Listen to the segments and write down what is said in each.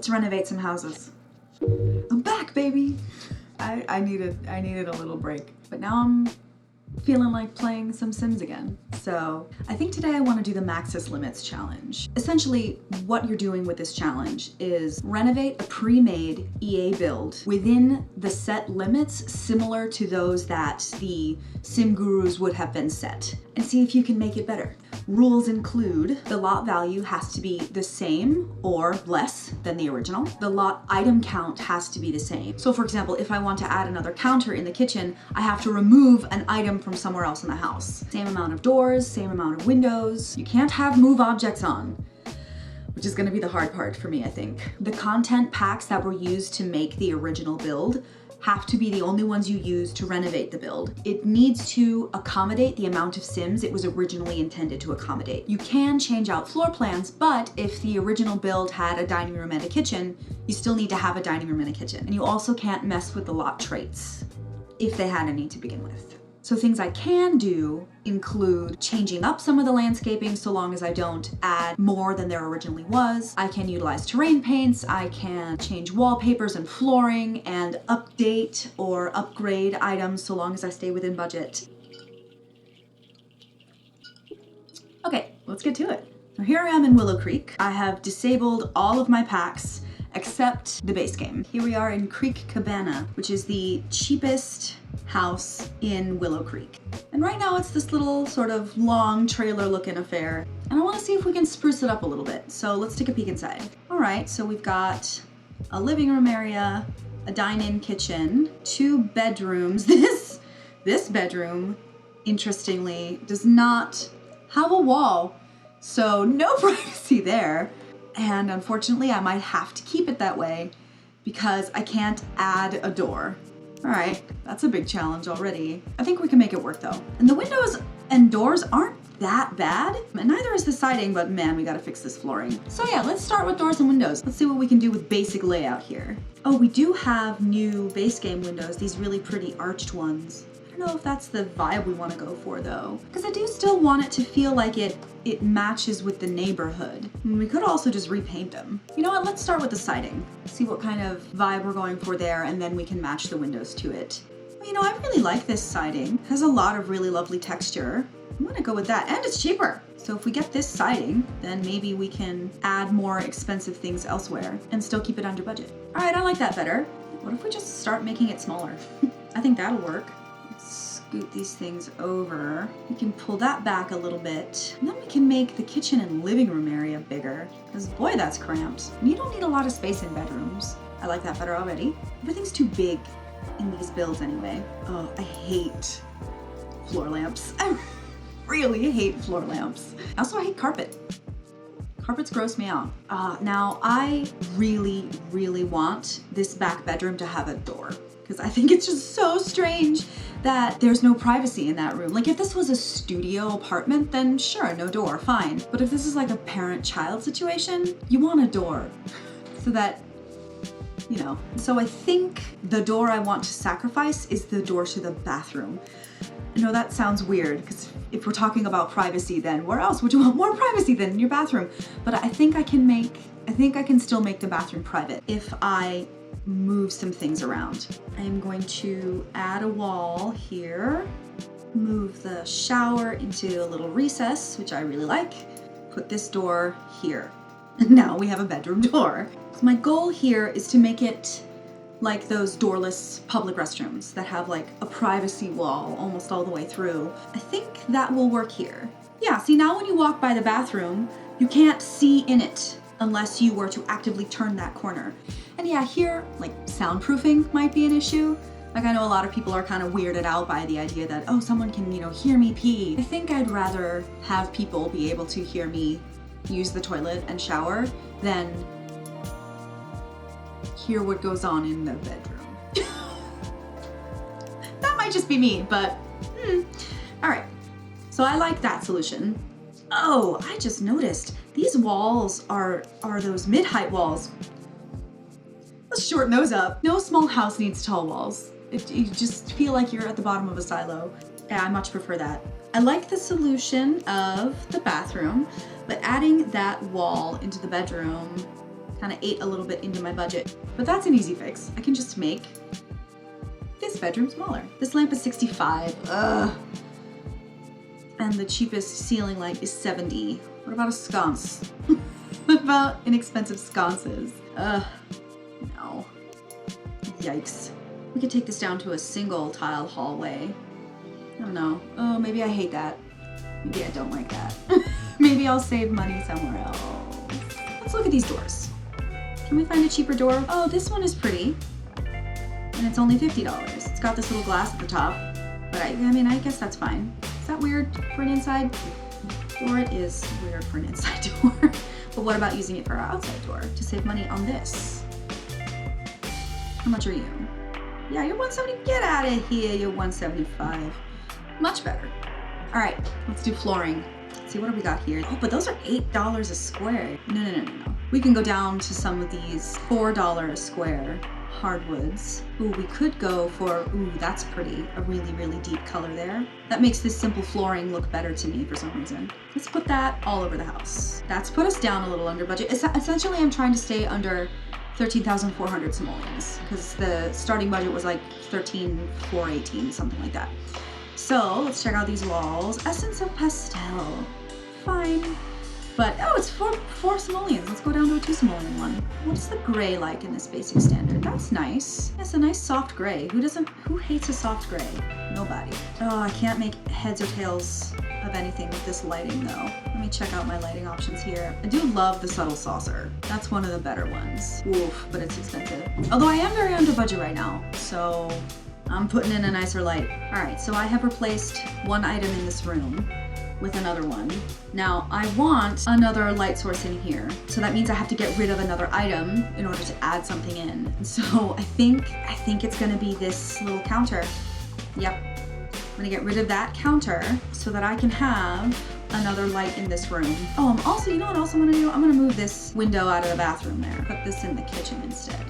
Let's renovate some houses. I'm back, baby. I needed a little break, but now I'm feeling like playing some Sims again. So I think today I want to do the Maxis limits challenge. Essentially, what you're doing with this challenge is renovate a pre-made EA build within the set limits similar to those that the Sim gurus would have been set, and see if you can make it better. Rules include the lot value has to be the same or less than the original. The lot item count has to be the same. So for example, if I want to add another counter in the kitchen, I have to remove an item from somewhere else in the house. Same amount of doors, same amount of windows. You can't have move objects on, which is gonna be the hard part for me, I think. The content packs that were used to make the original build have to be the only ones you use to renovate the build. It needs to accommodate the amount of Sims it was originally intended to accommodate. You can change out floor plans, but if the original build had a dining room and a kitchen, you still need to have a dining room and a kitchen. And you also can't mess with the lot traits, if they had any to begin with. So things I can do include changing up some of the landscaping so long as I don't add more than there originally was. I can utilize terrain paints, I can change wallpapers and flooring, and update or upgrade items so long as I stay within budget. Okay, let's get to it. Now here I am in Willow Creek. I have disabled all of my packs except the base game. Here we are in Creek Cabana, which is the cheapest house in Willow Creek. And right now it's this little sort of long trailer looking affair. And I want to see if we can spruce it up a little bit. So let's take a peek inside. All right, so we've got a living room area, a dine-in kitchen, 2 bedrooms. This bedroom, interestingly, does not have a wall, so no privacy there. And unfortunately, I might have to keep it that way because I can't add a door. All right, that's a big challenge already. I think we can make it work though. And the windows and doors aren't that bad, and neither is the siding, but man, we gotta fix this flooring. So yeah, let's start with doors and windows. Let's see what we can do with basic layout here. Oh, we do have new base game windows, these really pretty arched ones. I don't know if that's the vibe we want to go for though, because I do still want it to feel like it matches with the neighborhood. And we could also just repaint them. You know what, let's start with the siding. See what kind of vibe we're going for there, and then we can match the windows to it. Well, you know, I really like this siding. It has a lot of really lovely texture. I'm gonna go with that, and it's cheaper. So if we get this siding, then maybe we can add more expensive things elsewhere and still keep it under budget. All right, I like that better. What if we just start making it smaller? I think that'll work. Scoot these things over. We can pull that back a little bit. And then we can make the kitchen and living room area bigger, because boy, that's cramped. And you don't need a lot of space in bedrooms. I like that better already. Everything's too big in these builds anyway. Oh, I hate floor lamps. I really hate floor lamps. Also, I hate carpet. Carpets gross me out. Now, I really, really want this back bedroom to have a door, because I think it's just so strange that there's no privacy in that room. Like if this was a studio apartment, then sure, no door, fine. But if this is like a parent-child situation, you want a door so that, you know. So I think the door I want to sacrifice is the door to the bathroom. I know that sounds weird, because if we're talking about privacy, then where else would you want more privacy than in your bathroom? But I think I can still make the bathroom private if I move some things around. I am going to add a wall here, move the shower into a little recess, which I really like, put this door here. And now we have a bedroom door. So my goal here is to make it like those doorless public restrooms that have like a privacy wall almost all the way through. I think that will work here. Yeah, see, now when you walk by the bathroom, you can't see in it unless you were to actively turn that corner. And yeah, here, like, soundproofing might be an issue. Like, I know a lot of people are kind of weirded out by the idea that, oh, someone can, you know, hear me pee. I think I'd rather have people be able to hear me use the toilet and shower than hear what goes on in the bedroom. That might just be me, but, all right. So I like that solution. Oh, I just noticed these walls are those mid-height walls. Let's shorten those up. No small house needs tall walls. If you just feel like you're at the bottom of a silo. Yeah, I much prefer that. I like the solution of the bathroom, but adding that wall into the bedroom Kind of ate a little bit into my budget, but that's an easy fix. I can just make this bedroom smaller. This lamp is 65. Ugh. And the cheapest ceiling light is 70. What about a sconce? What about inexpensive sconces? No. Yikes. We could take this down to a single tile hallway. I don't know. Oh, maybe I hate that. Maybe I don't like that. Maybe I'll save money somewhere else. Let's look at these doors. Can we find a cheaper door? Oh, this one is pretty. And it's only $50. It's got this little glass at the top. But I mean, I guess that's fine. Is that weird for an inside door? It is weird for an inside door. But what about using it for our outside door to save money on this? How much are you? Yeah, you're 170. Get out of here, you're 175. Much better. All right, let's do flooring. Let's see, what do we got here? Oh, but those are $8 a square. No. We can go down to some of these $4 a square hardwoods. Ooh, we could go for, ooh, that's pretty. A really, really deep color there. That makes this simple flooring look better to me for some reason. Let's put that all over the house. That's put us down a little under budget. Essentially, I'm trying to stay under 13,400 simoleons because the starting budget was like 13,418, something like that. So let's check out these walls. Essence of pastel, fine. But, oh, it's four simoleons. Let's go down to a 2 simoleon one. What's the gray like in this basic standard? That's nice. It's a nice soft gray. Who hates a soft gray? Nobody. Oh, I can't make heads or tails of anything with this lighting though. Let me check out my lighting options here. I do love the subtle saucer. That's one of the better ones. Oof, but it's expensive. Although I am very under budget right now, so I'm putting in a nicer light. All right, so I have replaced one item in this room with another one. Now I want another light source in here. So that means I have to get rid of another item in order to add something in. And so I think it's gonna be this little counter. Yep, I'm gonna get rid of that counter so that I can have another light in this room. Oh, I'm also, you know what else I'm gonna do? I'm gonna move this window out of the bathroom there. Put this in the kitchen instead.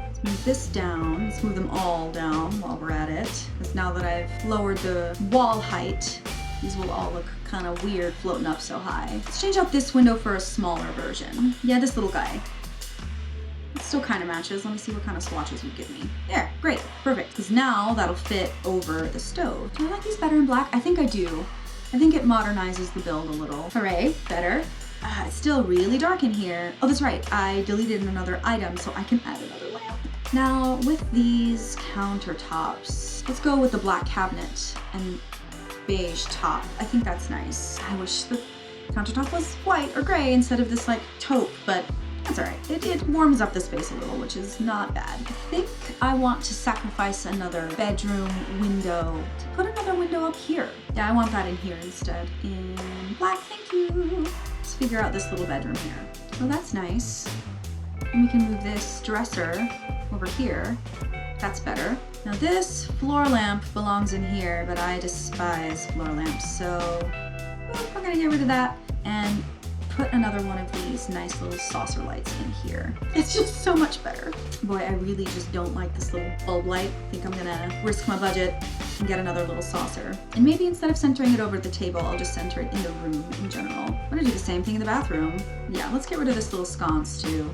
Let's move this down. Let's move them all down while we're at it. Because now that I've lowered the wall height, these will all look kind of weird floating up so high. Let's change out this window for a smaller version. Yeah, this little guy. It still kind of matches. Let me see what kind of swatches you give me. There, great, perfect. Because now that'll fit over the stove. Do I like these better in black? I think I do. I think it modernizes the build a little. Hooray, better. It's still really dark in here. Oh, that's right. I deleted another item so I can add another lamp. Now with these countertops, let's go with the black cabinet and beige top. I think that's nice. I wish the countertop was white or gray instead of this like taupe, but that's all right. It warms up the space a little, which is not bad. I think I want to sacrifice another bedroom window to put another window up here. Yeah, I want that in here instead. In black, thank you. Let's figure out this little bedroom here. Oh, that's nice. And we can move this dresser over here. That's better. Now this floor lamp belongs in here, but I despise floor lamps, so we're gonna get rid of that and put another one of these nice little saucer lights in here. It's just so much better. Boy, I really just don't like this little bulb light. I think I'm gonna risk my budget and get another little saucer. And maybe instead of centering it over the table, I'll just center it in the room in general. I'm gonna do the same thing in the bathroom. Yeah, let's get rid of this little sconce too.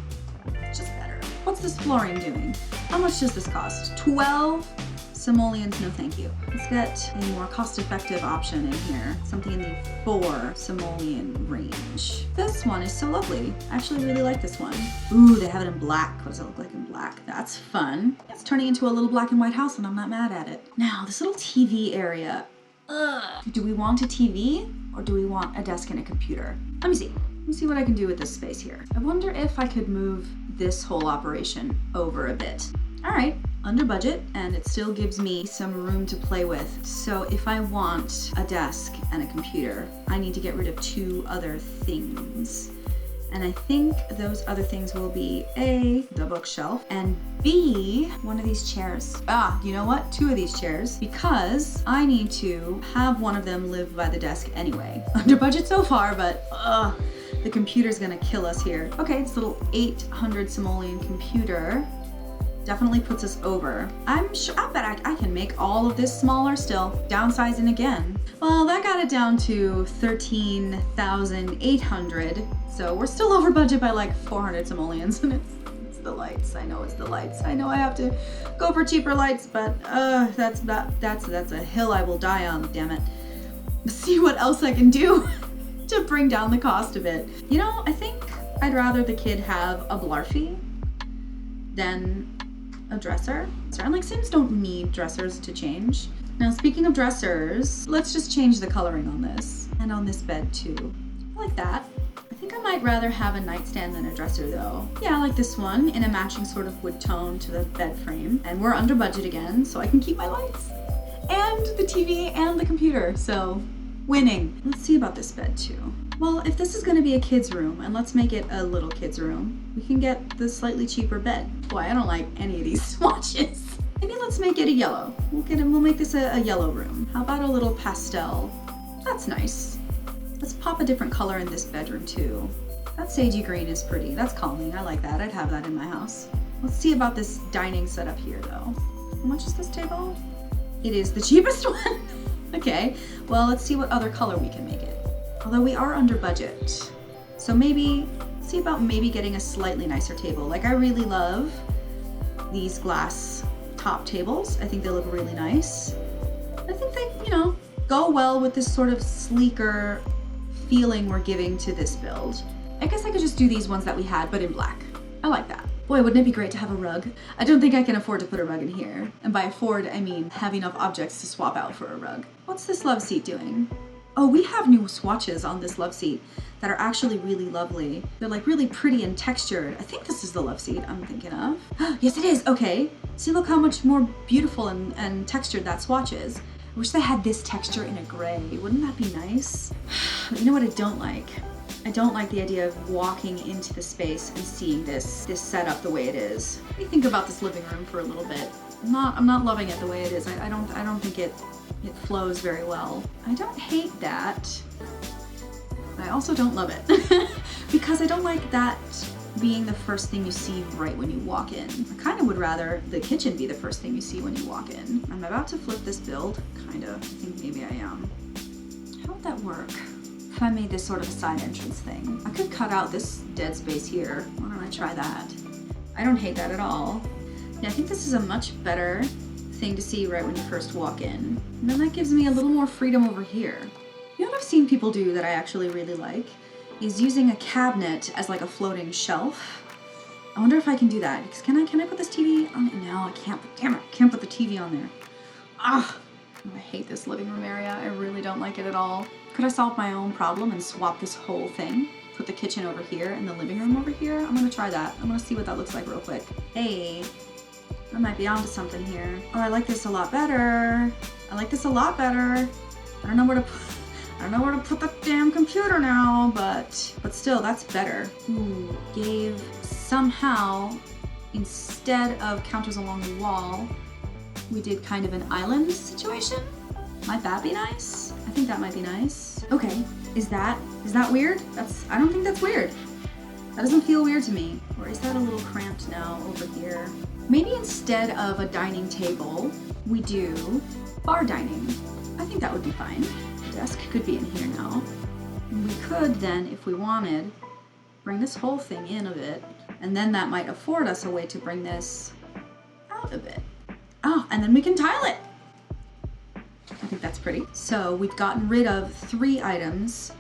It's just better. What's this flooring doing? How much does this cost? 12 simoleons, no thank you. Let's get a more cost-effective option in here. Something in the 4 simoleon range. This one is so lovely. I actually really like this one. Ooh, they have it in black. What does it look like in black? That's fun. It's turning into a little black and white house and I'm not mad at it. Now, this little TV area. Ugh. Do we want a TV or do we want a desk and a computer? Let me see. Let me see what I can do with this space here. I wonder if I could move this whole operation over a bit. All right, under budget, and it still gives me some room to play with. So if I want a desk and a computer, I need to get rid of 2 other things. And I think those other things will be A, the bookshelf, and B, one of these chairs. You know what? 2 of these chairs, because I need to have one of them live by the desk anyway. Under budget so far, but the computer's gonna kill us here. Okay, this little 800 simoleon computer definitely puts us over. I'm sure, I bet I can make all of this smaller still, downsizing again. Well, that got it down to 13,800. So we're still over budget by like 400 simoleons, and it's the lights. I know it's the lights. I know I have to go for cheaper lights, but that's a hill I will die on, damn it. Let's see what else I can do to bring down the cost of it. You know, I think I'd rather the kid have a blarfy than a dresser. And like Sims don't need dressers to change. Now, speaking of dressers, let's just change the coloring on this and on this bed too. I like that. I think I might rather have a nightstand than a dresser though. Yeah, I like this one in a matching sort of wood tone to the bed frame. And we're under budget again, so I can keep my lights and the TV and the computer, so winning. Let's see about this bed too. Well, if this is gonna be a kid's room, and let's make it a little kid's room, we can get the slightly cheaper bed. Boy, I don't like any of these swatches. Maybe let's make it a yellow. We'll make this a yellow room. How about a little pastel? That's nice. Let's pop a different color in this bedroom too. That sagey green is pretty. That's calming. I like that. I'd have that in my house. Let's see about this dining setup here though. How much is this table? It is the cheapest one. Okay, well, let's see what other color we can make it. Although we are under budget. So maybe, see about maybe getting a slightly nicer table. Like I really love these glass top tables. I think they look really nice. I think they, you know, go well with this sort of sleeker feeling we're giving to this build. I guess I could just do these ones that we had, but in black. I like that. Boy, wouldn't it be great to have a rug? I don't think I can afford to put a rug in here. And by afford, I mean have enough objects to swap out for a rug. What's this love seat doing? Oh, we have new swatches on this love seat that are actually really lovely. They're like really pretty and textured. I think this is the love seat I'm thinking of. Yes, it is. Okay. See, look how much more beautiful and textured that swatch is. I wish they had this texture in a gray. Wouldn't that be nice? But you know what I don't like? I don't like the idea of walking into the space and seeing this setup the way it is. Let me think about this living room for a little bit. I'm not loving it the way it is. I don't think it flows very well. I don't hate that. I also don't love it because I don't like that being the first thing you see right when you walk in. I kind of would rather the kitchen be the first thing you see when you walk in. I'm about to flip this build, kind of. I think maybe I am. How would that work? If I made this sort of a side entrance thing. I could cut out this dead space here. Why don't I try that? I don't hate that at all. Yeah, I think this is a much better thing to see right when you first walk in. And then that gives me a little more freedom over here. You know what I've seen people do that I actually really like? Is using a cabinet as like a floating shelf. I wonder if I can do that. Because can I put this TV on it? No, I can't. Damn it, I can't put the TV on there. Ah, I hate this living room area. I really don't like it at all. Could I solve my own problem and swap this whole thing? Put the kitchen over here and the living room over here? I'm gonna try that. I'm gonna see what that looks like real quick. Hey, I might be onto something here. Oh, I like this a lot better. I like this a lot better. I don't know where to put the damn computer now, but still, that's better. Ooh, gave somehow, instead of counters along the wall, we did kind of an island situation. Might that be nice? I think that might be nice. Okay, is that weird? I don't think that's weird. That doesn't feel weird to me. Or is that a little cramped now over here? Maybe instead of a dining table, we do bar dining. I think that would be fine. The desk could be in here now. And we could then, if we wanted, bring this whole thing in a bit, and then that might afford us a way to bring this out a bit. Oh, and then we can tile it. I think that's pretty. So we've gotten rid of 3 items,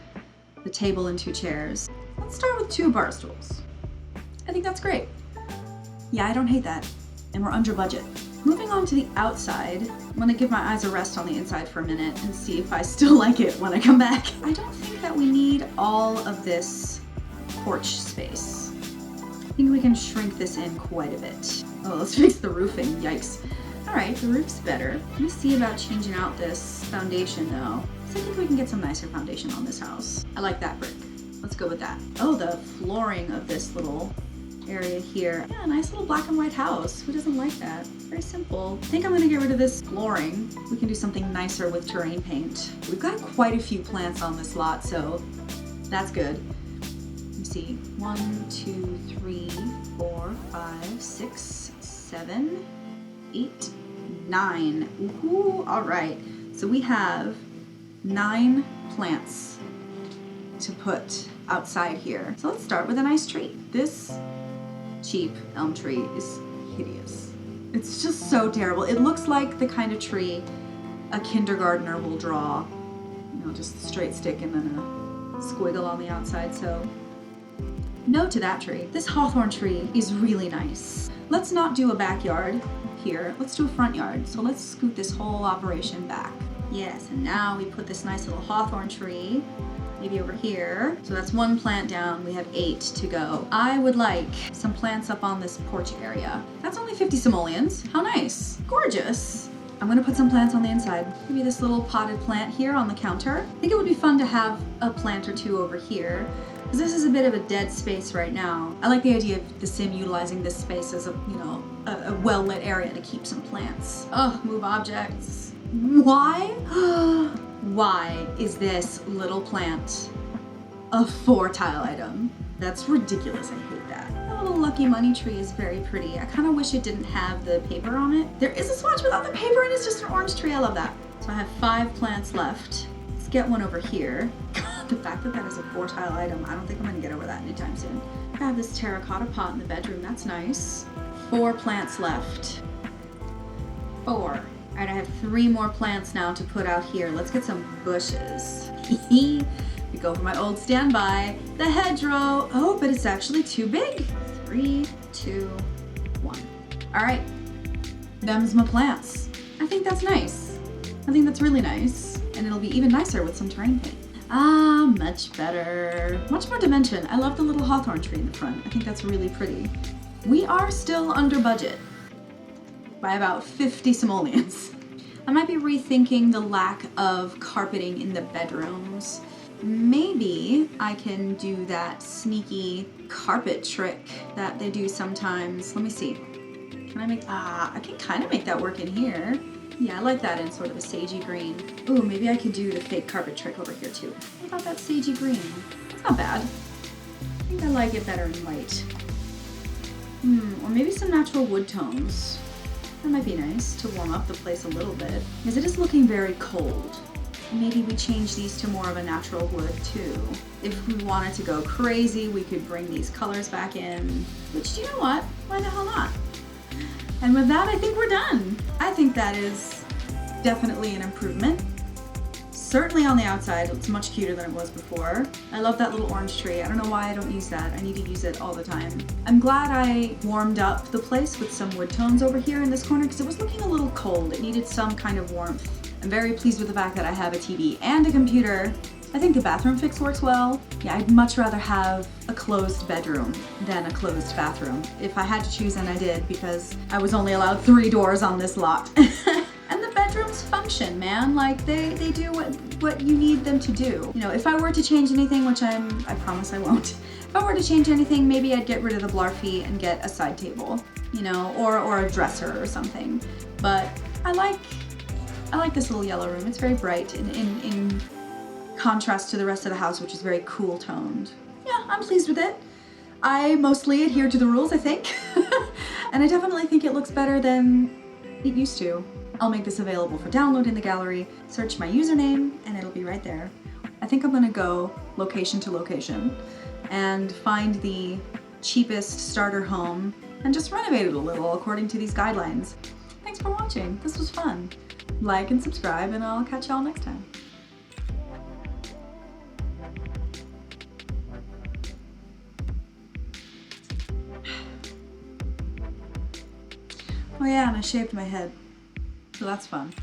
the table and 2 chairs. Let's start with 2 bar stools. I think that's great. Yeah, I don't hate that. And we're under budget. Moving on to the outside, I'm gonna give my eyes a rest on the inside for a minute and see if I still like it when I come back. I don't think that we need all of this porch space. I think we can shrink this in quite a bit. Oh, let's fix the roofing, yikes. All right, the roof's better. Let me see about changing out this foundation though. So I think we can get some nicer foundation on this house. I like that brick. Let's go with that. Oh, the flooring of this little area here. Yeah, nice little black and white house. Who doesn't like that? Very simple. I think I'm gonna get rid of this flooring. We can do something nicer with terrain paint. We've got quite a few plants on this lot, so that's good. Let me see. 1, 2, 3, 4, 5, 6, 7, 8, 9. Ooh, all right. So we have 9 plants to put outside here. So let's start with a nice tree. This cheap elm tree is hideous. It's just so terrible. It looks like the kind of tree a kindergartner will draw, you know, just a straight stick and then a squiggle on the outside. So no to that tree. This hawthorn tree is really nice. Let's not do a backyard here. Let's do a front yard. So let's scoot this whole operation back. Yes, and now we put this nice little hawthorn tree maybe over here. So that's 1 plant down. We have 8 to go. I would like some plants up on this porch area. That's only 50 simoleons. How nice. Gorgeous. I'm gonna put some plants on the inside. Maybe this little potted plant here on the counter. I think it would be fun to have a plant or 2 over here, because this is a bit of a dead space right now. I like the idea of the sim utilizing this space as a, you know, a well-lit area to keep some plants. Oh, move objects. Why? Why is this little plant a 4-tile item? That's ridiculous. I hate that. The little lucky money tree is very pretty. I kind of wish it didn't have the paper on it. There is a swatch without the paper and it's just an orange tree. I love that. So I have 5 plants left. Let's get one over here. God, the fact that that is a 4-tile item, I don't think I'm gonna get over that anytime soon. I have this terracotta pot in the bedroom. That's nice. 4 plants left. 4. All right, I have 3 more plants now to put out here. Let's get some bushes. We go for my old standby, the hedgerow. Oh, but it's actually too big. 3, 2, 1. All right, them's my plants. I think that's nice. I think that's really nice. And it'll be even nicer with some terrain paint. Ah, much better. Much more dimension. I love the little hawthorn tree in the front. I think that's really pretty. We are still under budget by about 50 simoleons. I might be rethinking the lack of carpeting in the bedrooms. Maybe I can do that sneaky carpet trick that they do sometimes. Let me see. Can I make, I can kind of make that work in here. Yeah, I like that in sort of a sagey green. Ooh, maybe I could do the fake carpet trick over here too. What about that sagey green? It's not bad. I think I like it better in white. Or maybe some natural wood tones. That might be nice to warm up the place a little bit, because it is looking very cold. Maybe we change these to more of a natural wood too. If we wanted to go crazy, we could bring these colors back in, which, you know what? Why the hell not? And with that, I think we're done. I think that is definitely an improvement. Certainly on the outside, it's much cuter than it was before. I love that little orange tree. I don't know why I don't use that. I need to use it all the time. I'm glad I warmed up the place with some wood tones over here in this corner because it was looking a little cold. It needed some kind of warmth. I'm very pleased with the fact that I have a TV and a computer. I think the bathroom fix works well. Yeah, I'd much rather have a closed bedroom than a closed bathroom. If I had to choose, and I did, because I was only allowed 3 doors on this lot. And the bedrooms function, man. Like, they do what you need them to do. You know, if I were to change anything, which I promise I won't. If I were to change anything, maybe I'd get rid of the Blarfy and get a side table, you know, or a dresser or something. But I like this little yellow room. It's very bright in contrast to the rest of the house, which is very cool toned. Yeah, I'm pleased with it. I mostly adhere to the rules, I think. And I definitely think it looks better than it used to. I'll make this available for download in the gallery, search my username, and it'll be right there. I think I'm gonna go location to location and find the cheapest starter home and just renovate it a little according to these guidelines. Thanks for watching. This was fun. Like and subscribe, and I'll catch y'all next time. Oh yeah, and I shaved my head, so that's fun.